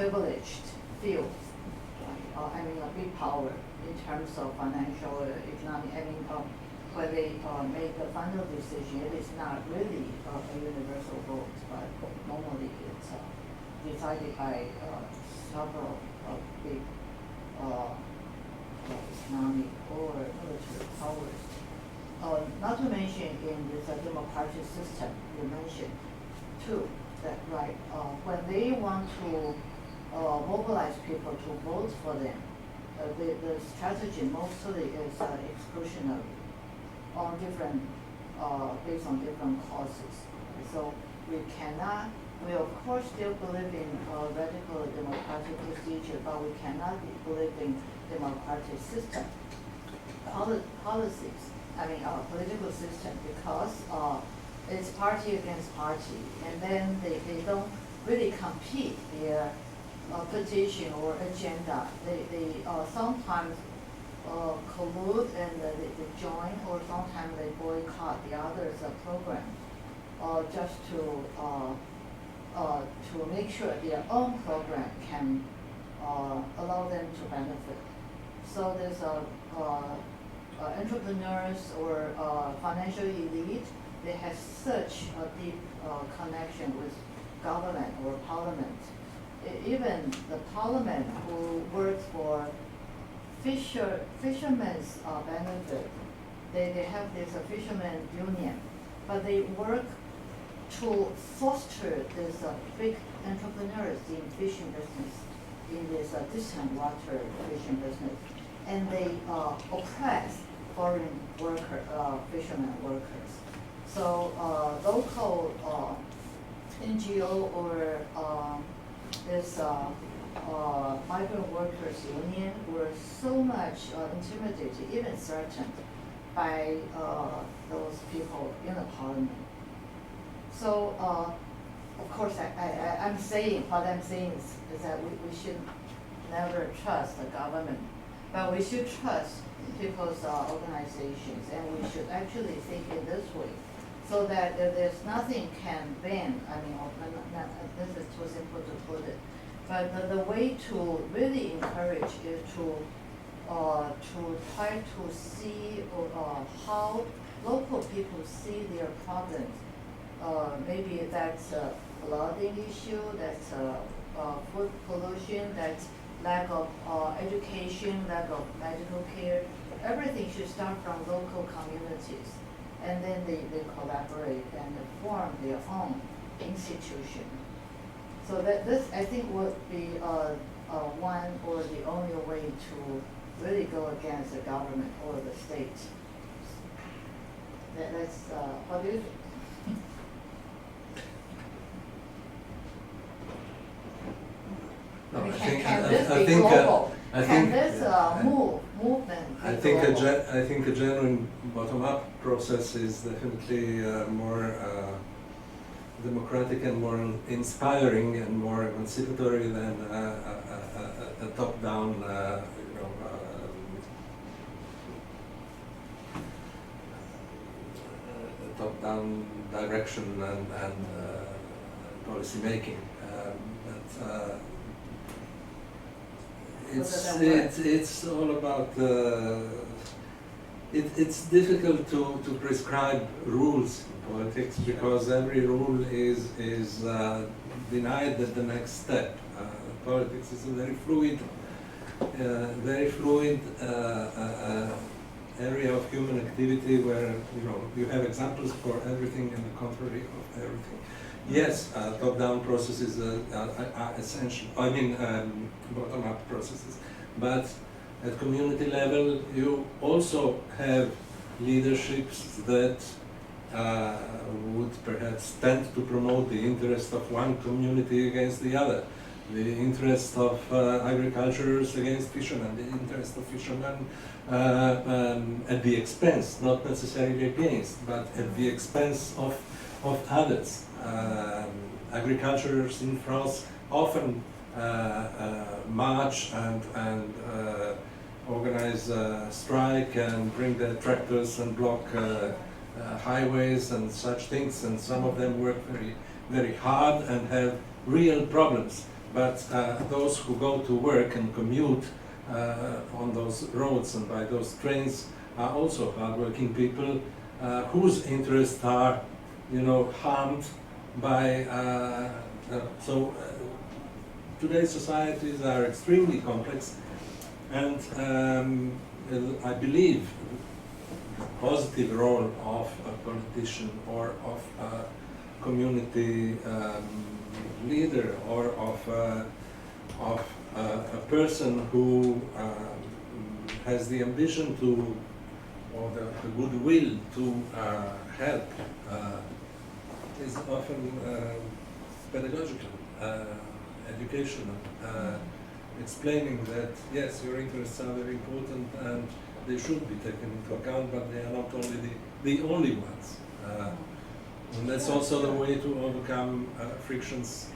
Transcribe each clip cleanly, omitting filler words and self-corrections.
privileged field. I mean, a big power in terms of financial, economic. I mean, when they make the final decision, it is not really a universal vote, but normally it's decided by several big economic or military powers. Not to mention in this democratic system you mentioned too, that right, when they want to mobilize people to vote for them, the strategy mostly is exclusionary on different, based on different causes. So we of course still believe in radical democratic procedure, but we cannot believe in democratic system, policies, I mean political system, because it's party against party, and then they don't really compete their position or agenda. They sometimes collude and they join, or sometimes they boycott the others' program, just to make sure their own program can allow them to benefit. So there's entrepreneurs or financial elite. They have such a deep connection with government or parliament. Even the parliament who works for fishermen's benefit, they have this fishermen union, but they work to foster this big entrepreneurs in fishing business, in this distant water fishing business, and they oppress foreign fishermen workers. So local NGO or this migrant workers union were so much intimidated, even threatened by those people in the parliament. So of course I'm saying, what I'm saying is that we should never trust the government, but we should trust people's organizations, and we should actually think in this way, so that there's nothing can ban. I mean, this is too simple to put it, but the way to really encourage is to try to see how local people see their problems. Maybe that's a flooding issue, that's food pollution, that's lack of education, lack of medical care. Everything should start from local communities, and then they collaborate and form their own institution. So that this, I think, would be one or the only way to really go against the government or the state. That's what do you think? No, I mean, can this be global? Can this movement be global? I think a genuine bottom-up process is definitely more democratic and more inspiring and more emancipatory than a top-down, top-down direction and policy making. It's all about. It's difficult to prescribe rules in politics, because every rule is denied at the next step. Politics is a very fluid area of human activity, where you have examples for everything and the contrary of everything. Yes, top-down processes are essential. I mean, bottom-up processes. But at community level, you also have leaderships that would perhaps tend to promote the interest of one community against the other, the interest of agriculturers against fishermen, the interest of fishermen at the expense, not necessarily against, but at the expense of others. Agriculturers in France often march and organize a strike and bring their tractors and block highways and such things, and some of them work very, very hard and have real problems but those who go to work and commute on those roads and by those trains are also hardworking people whose interests are, harmed by. Today's societies are extremely complex, and I believe the positive role of a politician or of a community leader or of a person who has the ambition to, or the goodwill to help is often pedagogical, educational, explaining that yes, your interests are very important and they should be taken into account, but they are not only the only ones. And that's also the way to overcome frictions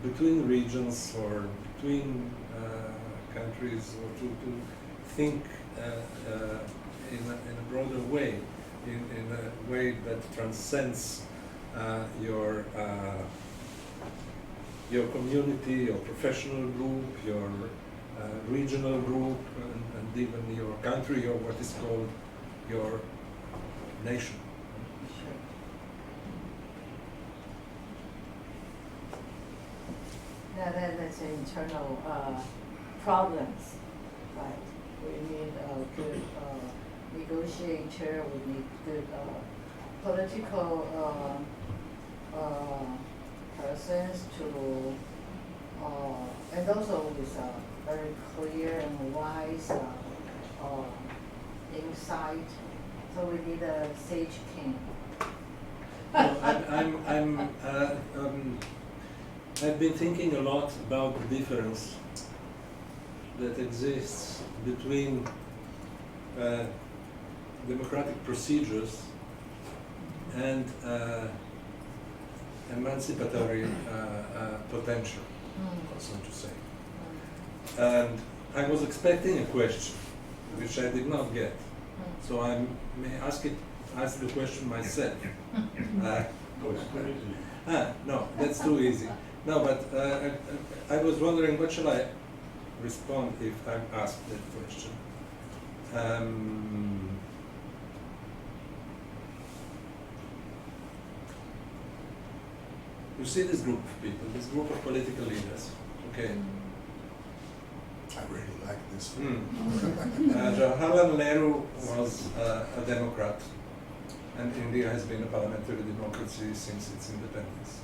between regions or between countries, or to think in a broader way, in a way that transcends your community, your professional group, your regional group, and even your country, or what is called your nation. Yeah, that's internal problems, right? We need a good negotiator, we need good political persons to, and also with very clear and wise insight. So we need a sage king. I've been thinking a lot about the difference that exists between democratic procedures and emancipatory potential, so to say. And I was expecting a question, which I did not get. So I may ask the question myself. No, that's too easy. No, but I was wondering, what shall I respond if I'm asked that question? You see this group of people, this group of political leaders, okay? I really like this. Jawaharlal Nehru was a Democrat, and India has been a parliamentary democracy since its independence.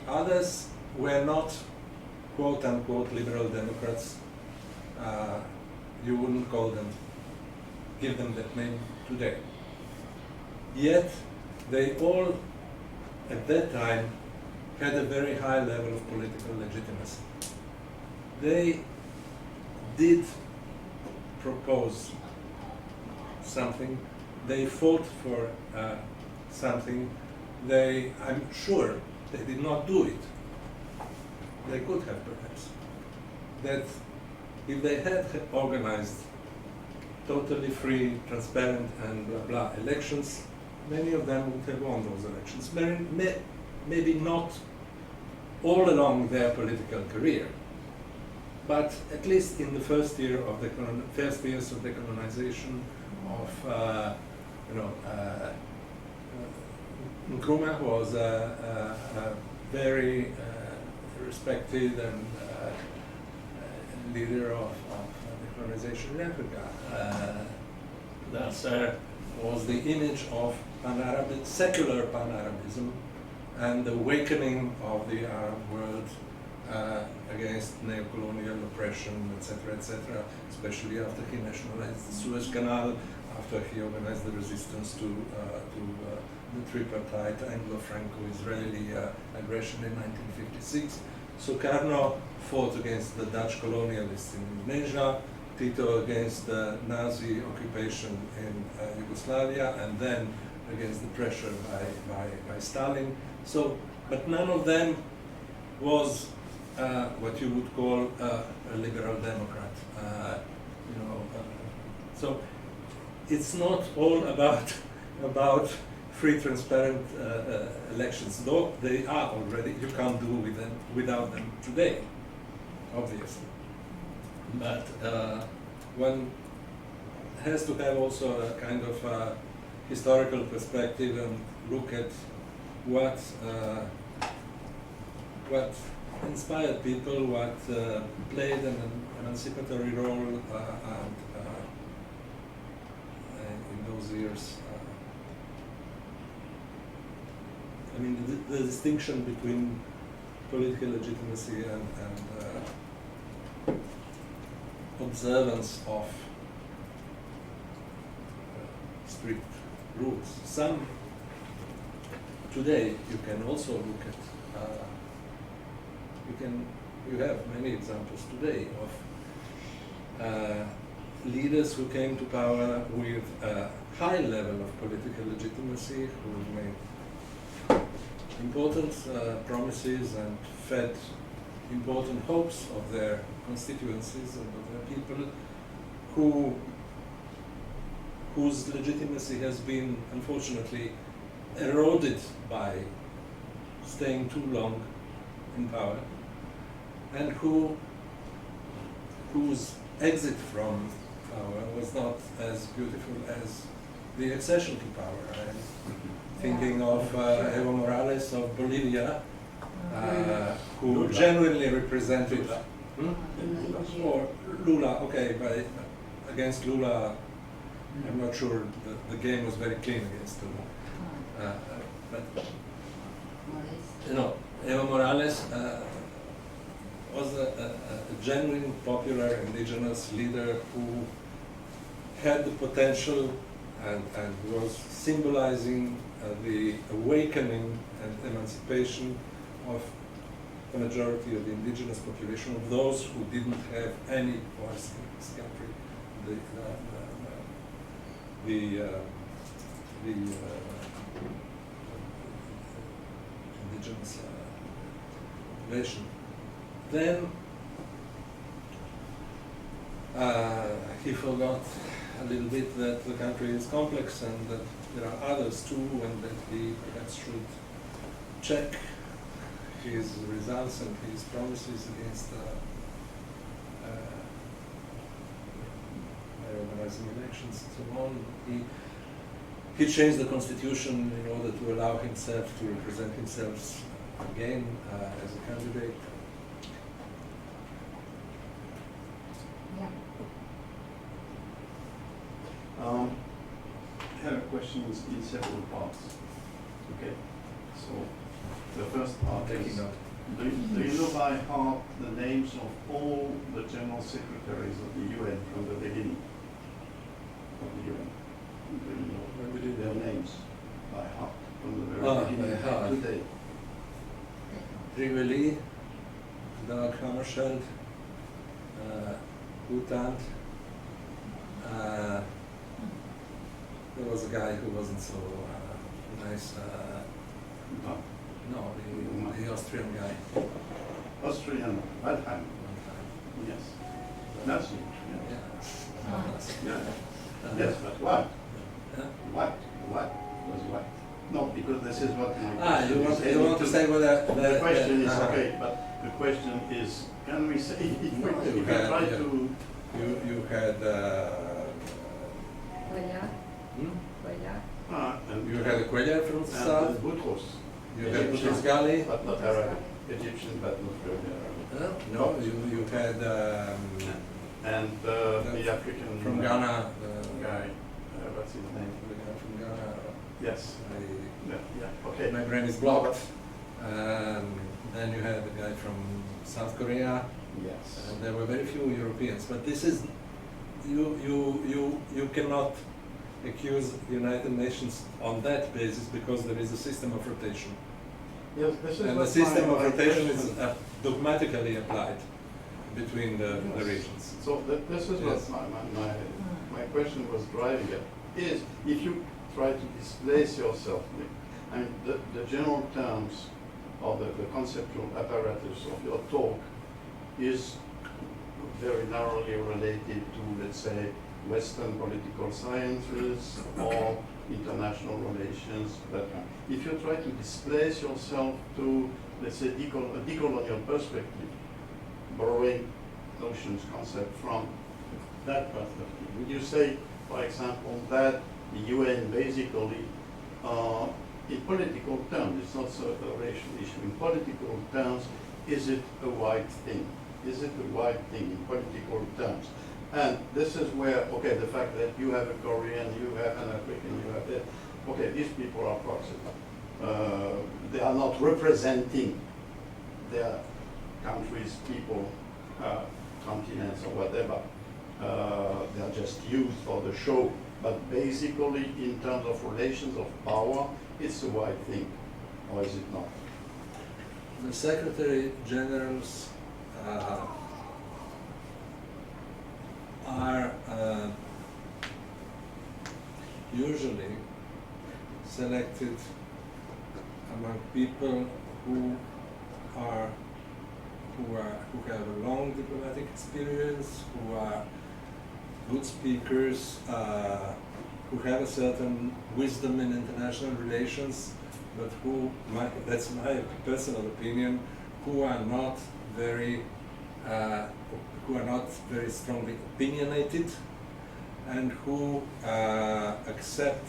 Others were not quote-unquote liberal Democrats. You wouldn't call them, give them that name today. Yet, they all, at that time, had a very high level of political legitimacy. They did propose something, they fought for something, I'm sure, they did not do it. They could have, perhaps. That if they had organized totally free, transparent, and blah blah elections, many of them would have won those elections. Maybe not all along their political career, but at least in the first years of the colonization of, Nkrumah was a very respected and leader of the colonization in Africa. Nasser was the image of secular pan-Arabism and the awakening of the Arab world against neo-colonial oppression, etc., especially after he nationalized the Suez Canal, after he organized the resistance to the tripartite Anglo-Franco-Israeli aggression in 1956. Sukarno fought against the Dutch colonialists in Indonesia, Tito against the Nazi occupation in Yugoslavia, and then against the pressure by Stalin. So, but none of them was what you would call a liberal Democrat. So it's not all about free, transparent elections, though they are already, you can't do with them, without them today, obviously. But one has to have also a kind of historical perspective and look at what inspired people, what played an emancipatory role in those years. I mean, the distinction between political legitimacy and observance of strict rules. Some today you can also look at. You have many examples today of leaders who came to power with a high level of political legitimacy, who made important promises and fed important hopes of their constituencies and of their people, whose legitimacy has been unfortunately eroded by staying too long in power, and whose exit from power was not as beautiful as the accession to power. I'm thinking of Evo Morales of Bolivia, who genuinely represented, or Lula, okay, but against Lula, I'm not sure the game was very clean against Lula. But you know, Evo Morales was a genuine, popular indigenous leader who had the potential and was symbolizing the awakening and emancipation of the majority of the indigenous population, of those who didn't have any voice in this country. The indigenous population. Then he forgot a little bit that the country is complex and that there are others too, and that he perhaps should check his results and his promises against organizing elections and so on. He changed the constitution in order to allow himself to represent himself again as a candidate. Yeah. I have a question in several parts. Okay, so the first part is, do you know by heart the names of all the general secretaries of the UN from the beginning of the UN? Do you know their names by heart from the very beginning to today? Riveli, Dag Hammarskjöld, Utant. There was a guy who wasn't so nice. No, the Austrian guy. Austrian, Waldheim. Yes. Nazi. Yeah. Yeah. Yes, but what? What? What was what? No, because this is what my question you want to say whether the question is okay, but the question is, can we say if we try to? You had. And you had a Cuellar from the south. Boutros. You had Boutros Ghali. But not Arabic. Egyptian, but not really Arabic. No, you had. And the African from Ghana. Guy. What's his name? The guy from Ghana. Yes. Yeah. Okay. My brain is blocked. Then you had the guy from South Korea. Yes. And there were very few Europeans, but this is you cannot accuse the United Nations on that basis because there is a system of rotation. Yes, this is and the system of rotation is dogmatically applied between the regions. So this is yes. what my question was driving at, is if you try to displace yourself, I mean, the general terms of the conceptual apparatus of your talk is very narrowly related to, let's say, Western political sciences or international relations, that kind. If you try to displace yourself to, let's say, a decolonial perspective, borrowing notions, concepts from that perspective, would you say, for example, that the UN basically, in political terms, it's not sort of a racial issue, in political terms, is it a white thing? Is it a white thing in political terms? And this is where, okay, the fact that you have a Korean, you have an African, you have that, okay, these people are proxies. They are not representing their countries, people, continents, or whatever. They are just used for the show. But basically, in terms of relations of power, it's a white thing, or is it not? The Secretary Generals are usually selected among people who have a long diplomatic experience, who are good speakers, who have a certain wisdom in international relations, but who, that's my personal opinion, who are not very strongly opinionated, and who accept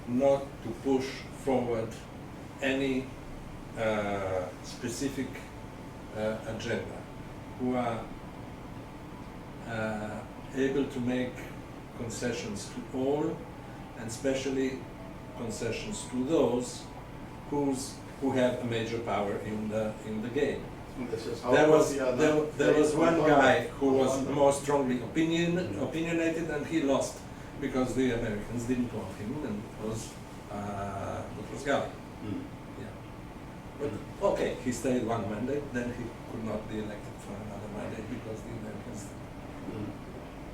not to push forward any specific agenda, who are able to make concessions to all, and especially concessions to those who have a major power in the game. There was one guy who was more strongly opinionated, and he lost because the Americans didn't want him, and it was Gali. Yeah. But okay, he stayed one mandate, then he could not be elected for another mandate because the Americans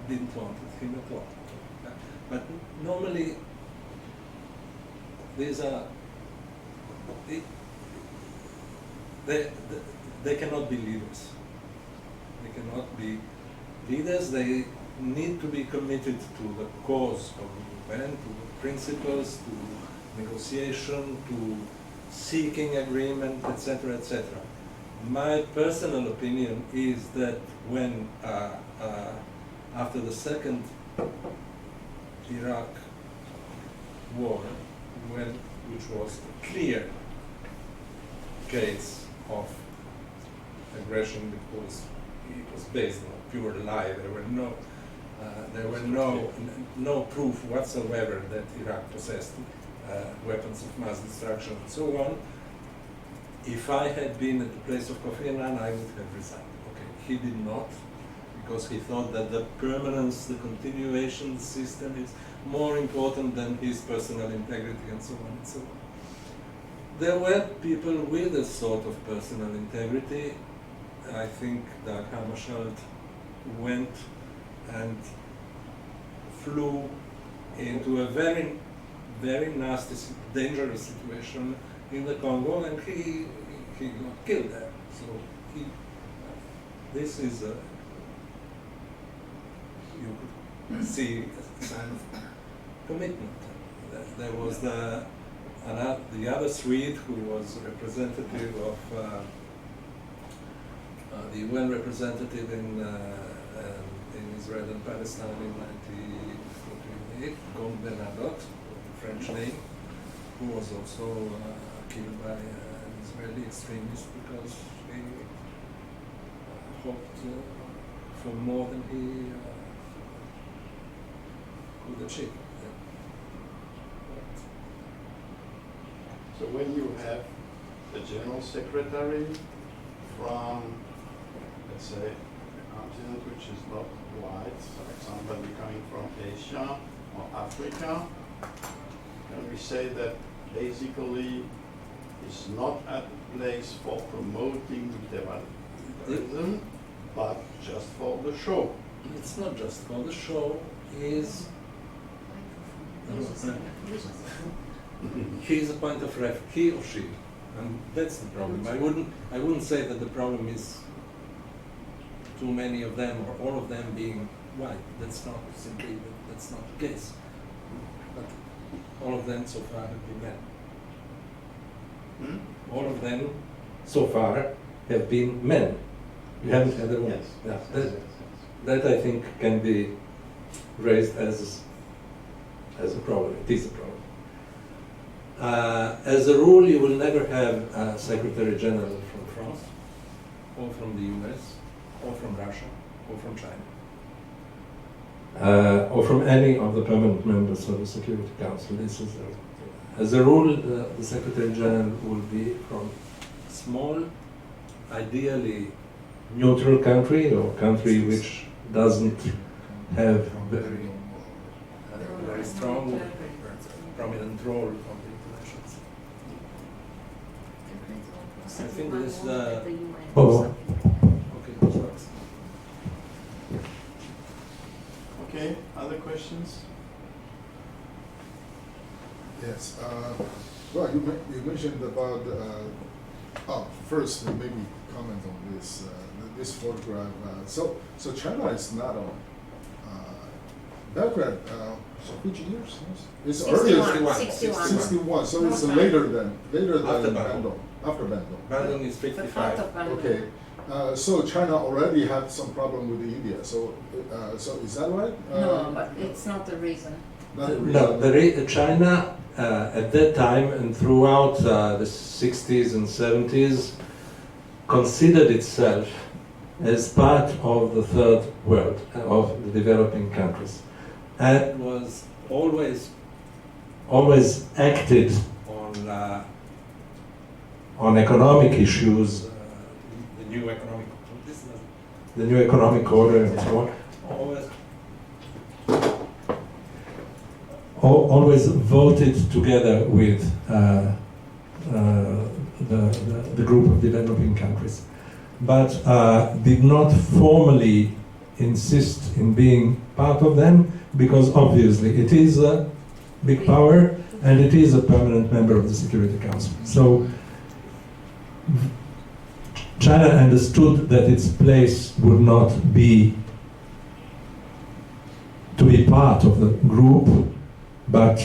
didn't want him at all. But normally, these are they cannot be leaders. They cannot be leaders. They need to be committed to the cause of the movement, to the principles, to negotiation, to seeking agreement, etc., etc. My personal opinion is that when, after the second Iraq war, which was a clear case of aggression because it was based on a pure lie. There were no proof whatsoever that Iraq possessed weapons of mass destruction and so on. If I had been at the place of Kofi Annan, I would have resigned. Okay, he did not, because he thought that the permanence, the continuation of the system is more important than his personal integrity and so on and so on. There were people with a sort of personal integrity. I think Dag Hammarskjöld went and flew into a very, very nasty, dangerous situation in the Congo, and he got killed there. So this is you could see a sign of commitment. There was the other Swede who was representative of the UN representative in Israel and Palestine in 1948, Gon Bernadotte, French name, who was also killed by an Israeli extremist because he hoped for more than he could achieve. So when you have the General Secretary from, let's say, a continent which is not white, for example, coming from Asia or Africa, can we say that basically it's not a place for promoting multilateralism, but just for the show? It's not just for the show. He's a point of reference, he or she, and that's the problem. I wouldn't say that the problem is too many of them or all of them being white. That's not the case. But All of them so far have been men. Hmm? All of them so far have been men. You haven't had a woman. Yes. Yeah, that I think can be raised as a problem. It is a problem. As a rule, you will never have a Secretary General from France, or from the US, or from Russia, or from China, or from any of the permanent members of the Security Council. This is as a rule, the Secretary General will be from a small, ideally neutral country, or country which doesn't have very strong, prominent role on the international scene. I think this. Oh. Okay, that works. Okay, other questions? Yes. Well, you mentioned about. First, maybe comment on this this photograph. So China is not on. Belgrade. So which years? It's earlier. 61. 61. So it's No, later than After Bandung. After Bandung. Bandung is The part 55. of Bandung. Okay. So China already had some problem with India. So is that right? No, but it's not the reason. Not the No, reason. China at that time and throughout the 60s and 70s considered itself as part of the third world, of the developing countries, and was always acted on economic issues, the new economic order and so on. Always voted together with the group of developing countries, but did not formally insist in being part of them, because obviously it is a big power and it is a permanent member of the Security Council. So China understood that its place would not be to be part of the group, but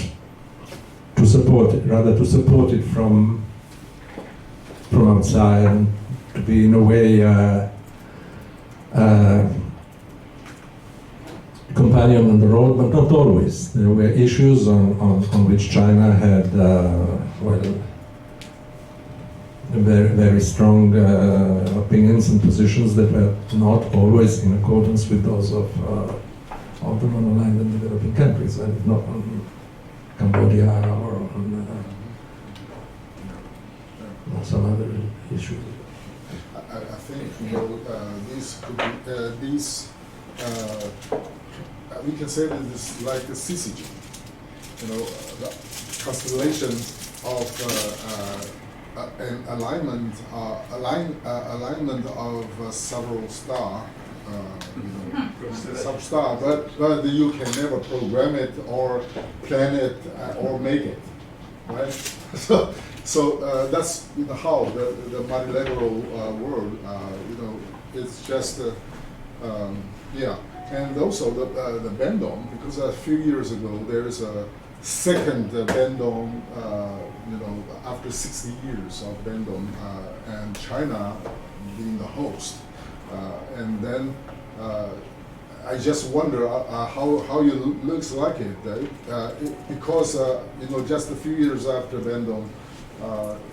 to support it, rather to support it from outside, and to be in a way companion on the road, but not always. There were issues on which China had very, very strong opinions and positions that were not always in accordance with those of the non-aligned and developing countries, and not on Cambodia or on some other issues. I think these could be we can say that this is like the CCG, the constellation of an alignment of several stars. Sub-star, but you can never program it or plan it or make it, right? So that's how the multilateral world, it's just and also the Bandung, because a few years ago there's a second Bandung, after 60 years of Bandung, and China being the host. And then I just wonder how it looks like it, because just a few years after Bandung,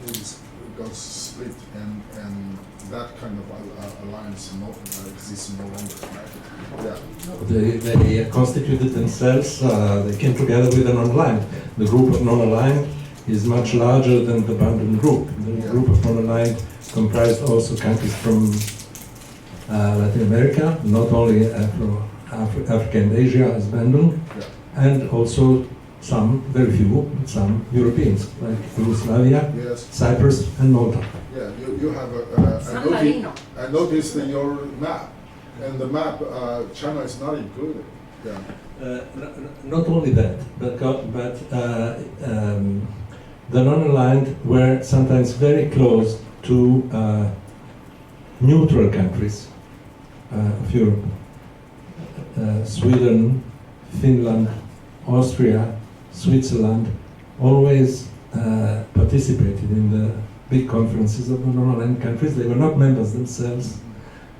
it got split, and that kind of alliance exists no longer. Right? Yeah. They constituted themselves. They came together with a non-aligned. The group of non-aligned is much larger than the Bandung group. The group of non-aligned comprised also countries from Latin America, not only Africa and Asia as Bandung, and also some Europeans, like Yugoslavia, Yes. Cyprus, and Malta. Yeah, you have San Marino. I noticed in your map, and the map, China is not included. Yeah. Not only that, but the non-aligned were sometimes very close to neutral countries of Europe, Sweden, Finland, Austria, Switzerland, always participated in the big conferences of the non-aligned countries. They were not members themselves,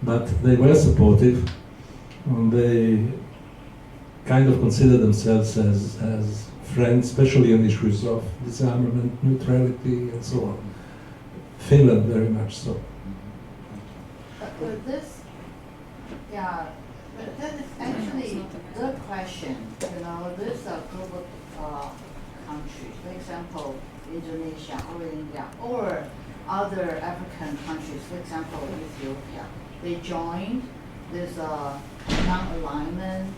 but they were supportive, and they kind of consider themselves as friends, especially on issues of disarmament, neutrality, and so on. Finland very much so. This, yeah, that is actually the question. You know, this group of countries, for example, Indonesia or India, or other African countries, for example, Ethiopia, they joined this non-alignment.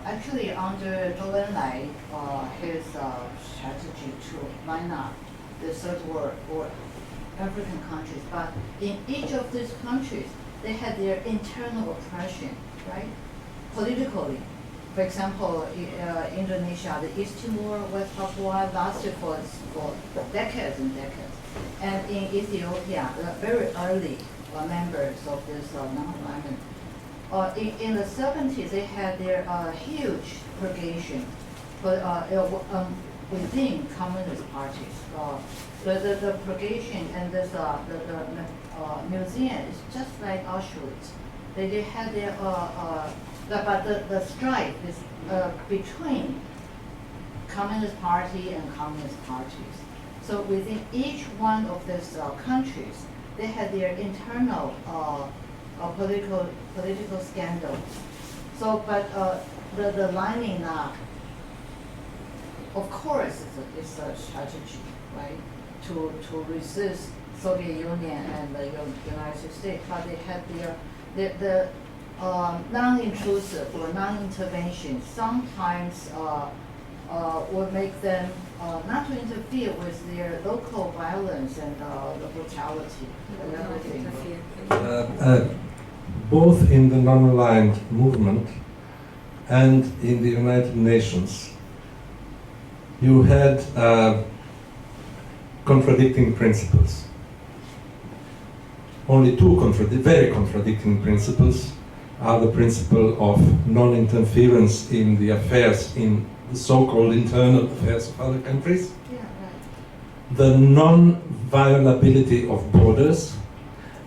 Actually, under WWII, his strategy to line up the third world or African countries, but in each of these countries, they had their internal oppression, right? Politically. For example, Indonesia, the East Timor, West Papua lasted for decades and decades. And in Ethiopia, very early members of this non-alignment. In the 70s, they had their huge purgation within communist parties. The purgation and this, the museum is just like Auschwitz. They had their, but the strife is between communist party and communist parties. So within each one of these countries, they had their internal political scandals. So, but the lining up, of course, it's a strategy, right, to resist Soviet Union and the United States. But they had the non-intrusive or non-intervention sometimes would make them not to interfere with their local violence and the brutality and everything. Both in the non-aligned movement and in the United Nations, you had contradicting principles. Only two very contradicting principles are the principle of non-interference in the affairs, in the so-called internal affairs of other countries, the non-violability of borders,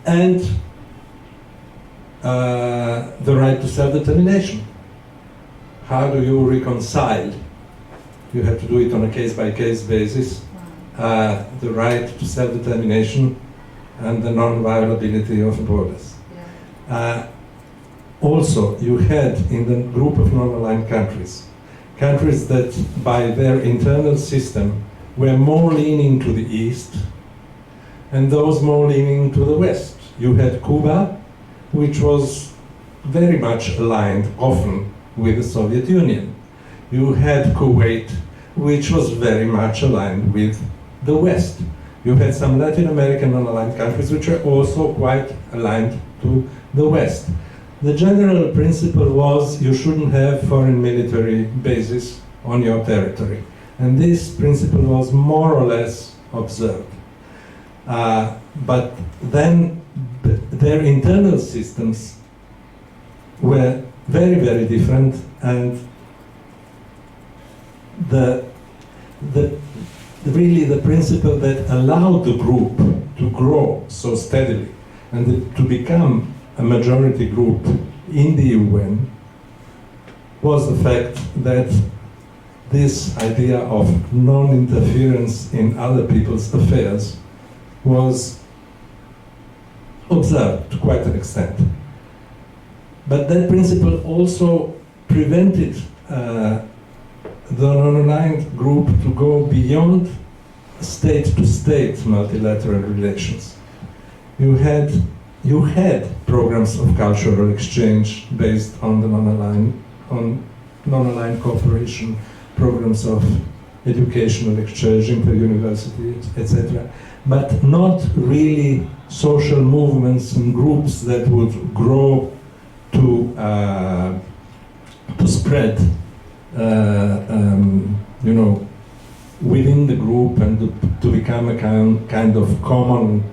and the right to self-determination. How do you reconcile? You have to do it on a case-by-case basis. The right to self-determination and the non-violability of borders. Also, you had in the group of non-aligned countries, countries that by their internal system were more leaning to the east and those more leaning to the west. You had Cuba, which was very much aligned often with the Soviet Union. You had Kuwait, which was very much aligned with the West. You had some Latin American non-aligned countries which were also quite aligned to the West. The general principle was you shouldn't have foreign military bases on your territory. And this principle was more or less observed. But then their internal systems were very, very different, and really the principle that allowed the group to grow so steadily and to become a majority group in the UN was the fact that this idea of non-interference in other people's affairs was observed to quite an extent. But that principle also prevented the non-aligned group to go beyond state-to-state multilateral relations. You had programs of cultural exchange based on the non-aligned cooperation, programs of educational exchange, inter-university, etc., but not really social movements and groups that would grow to spread, within the group and to become a kind of common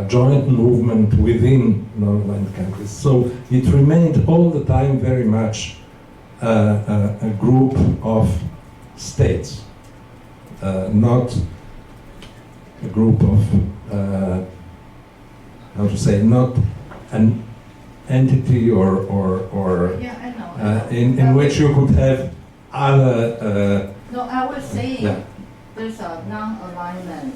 joint movement within non-aligned countries. So it remained all the time very much a group of states, not a group of, how to say, not an entity or Yeah, I know. in which you could have other. No, I was saying Yeah. there's a non-alignment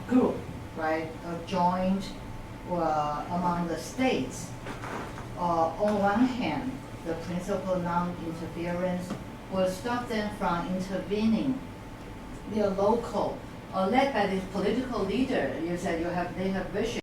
group, right? A joint among the states. On one hand, the principle of non-interference will stop them from intervening. They are local, or led by this political leader. You said they have vision.